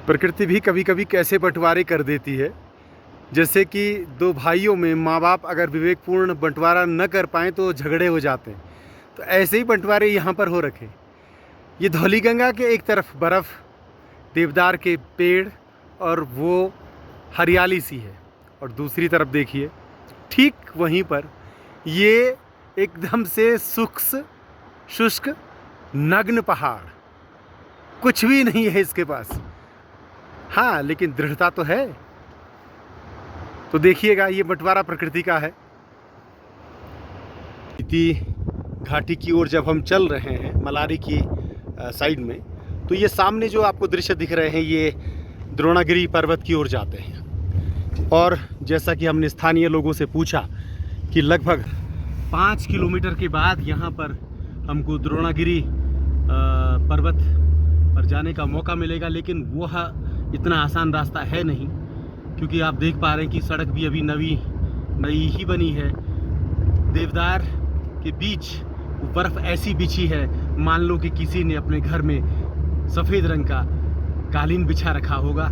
प्रकृति भी कभी कभी कैसे बंटवारे कर देती है। जैसे कि दो भाइयों में माँ बाप अगर विवेकपूर्ण बंटवारा न कर पाएँ तो झगड़े हो जाते हैं। तो ऐसे ही बंटवारे यहाँ पर हो रखे। ये धौलीगंगा के एक तरफ बर्फ़, देवदार के पेड़ और वो हरियाली सी है, और दूसरी तरफ देखिए ठीक वहीं पर ये एकदम से शुष्क नग्न पहाड़, कुछ भी नहीं है इसके पास। हाँ, लेकिन दृढ़ता तो है। तो देखिएगा, ये बंटवारा प्रकृति का है। स्पीति घाटी की ओर जब हम चल रहे हैं मलारी की साइड में, तो ये सामने जो आपको दृश्य दिख रहे हैं ये द्रोणागिरी पर्वत की ओर जाते हैं। और जैसा कि हमने स्थानीय लोगों से पूछा कि लगभग 5 किलोमीटर के बाद यहाँ पर हमको द्रोणागिरी पर्वत पर जाने का मौका मिलेगा, लेकिन वह इतना आसान रास्ता है नहीं, क्योंकि आप देख पा रहे हैं कि सड़क भी अभी नई ही बनी है। देवदार के बीच वो बर्फ़ ऐसी बिछी है, मान लो कि किसी ने अपने घर में सफ़ेद रंग का कालीन बिछा रखा होगा।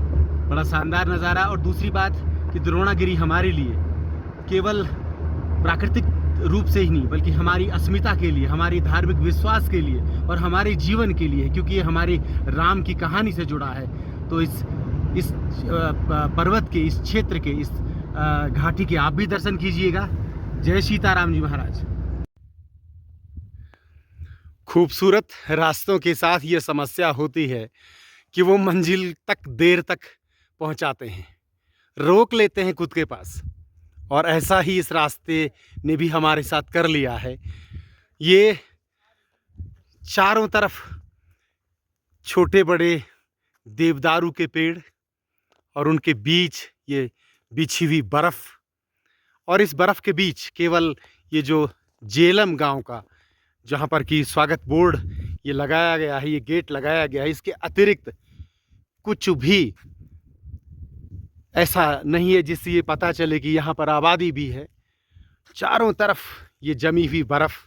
बड़ा शानदार नज़ारा। और दूसरी बात कि द्रोणागिरी हमारे लिए केवल प्राकृतिक रूप से ही नहीं, बल्कि हमारी अस्मिता के लिए, हमारी धार्मिक विश्वास के लिए और हमारे जीवन के लिए, क्योंकि ये हमारे राम की कहानी से जुड़ा है। तो इस पर्वत के, इस क्षेत्र के, इस घाटी के आप भी दर्शन कीजिएगा। जय सीताराम जी महाराज। खूबसूरत रास्तों के साथ ये समस्या होती है कि वो मंजिल तक देर तक पहुंचाते हैं, रोक लेते हैं खुद के पास। और ऐसा ही इस रास्ते ने भी हमारे साथ कर लिया है। ये चारों तरफ छोटे बड़े देवदारू के पेड़ और उनके बीच ये बिछी हुई बर्फ़, और इस बर्फ़ के बीच केवल ये जो जेलम गांव का, जहां पर कि स्वागत बोर्ड ये लगाया गया है, ये गेट लगाया गया है, इसके अतिरिक्त कुछ भी ऐसा नहीं है जिससे ये पता चले कि यहाँ पर आबादी भी है। चारों तरफ ये जमी हुई बर्फ़,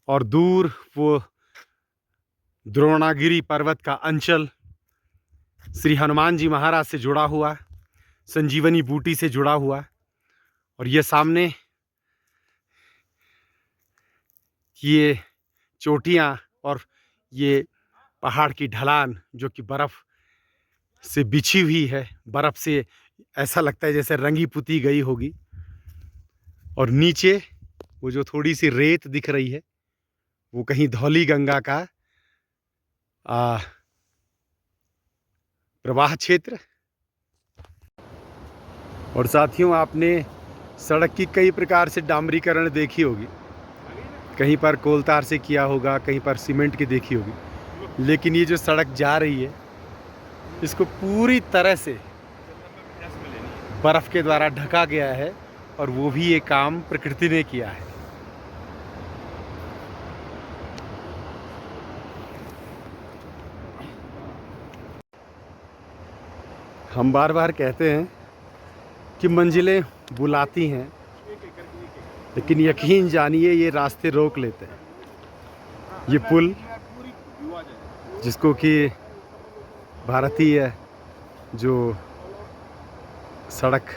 और दूर वो द्रोणागिरी पर्वत का अंचल श्री हनुमान जी महाराज से जुड़ा हुआ, संजीवनी बूटी से जुड़ा हुआ। और ये सामने ये चोटियाँ और ये पहाड़ की ढलान जो कि बर्फ़ से बिछी हुई है, बर्फ़ से ऐसा लगता है जैसे रंगी पुती गई होगी। और नीचे वो जो थोड़ी सी रेत दिख रही है वो कहीं धौलीगंगा का प्रवाह क्षेत्र। और साथियों, आपने सड़क की कई प्रकार से डामरीकरण देखी होगी, कहीं पर कोलतार से किया होगा, कहीं पर सीमेंट की देखी होगी, लेकिन ये जो सड़क जा रही है इसको पूरी तरह से बर्फ़ के द्वारा ढका गया है, और वो भी ये काम प्रकृति ने किया है। हम बार बार कहते हैं कि मंजिलें बुलाती हैं, लेकिन यकीन जानिए ये रास्ते रोक लेते हैं। ये पुल, जिसको कि भारतीय जो सड़क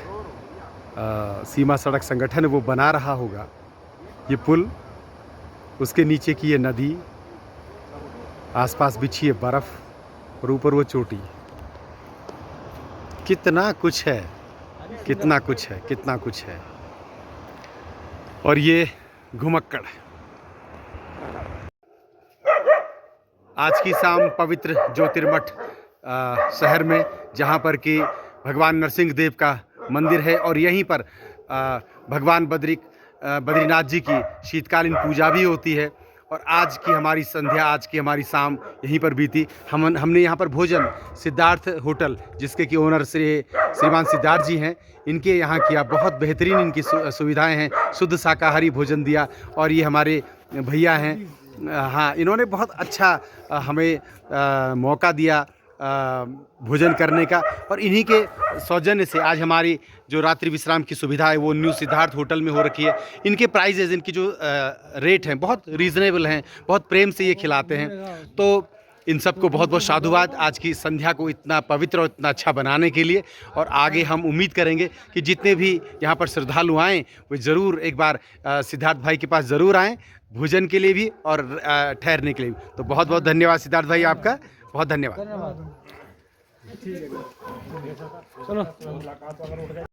सीमा सड़क संगठन है वो बना रहा होगा, ये पुल, उसके नीचे की ये नदी, आसपास बिछी है बर्फ़ और ऊपर वो चोटी। कितना कुछ है, कितना कुछ है, कितना कुछ है। और ये घुमक्कड़ आज की शाम पवित्र ज्योतिर्मठ शहर में, जहाँ पर कि भगवान नरसिंह देव का मंदिर है, और यहीं पर भगवान बद्रीनाथ जी की शीतकालीन पूजा भी होती है। और आज की हमारी संध्या, आज की हमारी शाम यहीं पर बीती। हमने यहाँ पर भोजन सिद्धार्थ होटल, जिसके कि ओनर श्रीमान सिद्धार्थ जी हैं, इनके यहाँ किया। बहुत बेहतरीन इनकी सुविधाएं हैं, शुद्ध शाकाहारी भोजन दिया। और ये हमारे भैया हैं, हाँ, इन्होंने बहुत अच्छा हमें मौका दिया भोजन करने का। और इन्हीं के सौजन्य से आज हमारी जो रात्रि विश्राम की सुविधा है वो न्यू सिद्धार्थ होटल में हो रखी है। इनके प्राइजेज़, इनकी जो रेट हैं बहुत रीज़नेबल हैं, बहुत प्रेम से ये खिलाते हैं। तो इन सबको बहुत बहुत साधुवाद आज की संध्या को इतना पवित्र और इतना अच्छा बनाने के लिए। और आगे हम उम्मीद करेंगे कि जितने भी यहाँ पर श्रद्धालु आएँ वे ज़रूर एक बार सिद्धार्थ भाई के पास ज़रूर आएँ, भोजन के लिए भी और ठहरने के लिए भी। तो बहुत बहुत धन्यवाद सिद्धार्थ भाई, आपका बहुत धन्यवाद। चलो।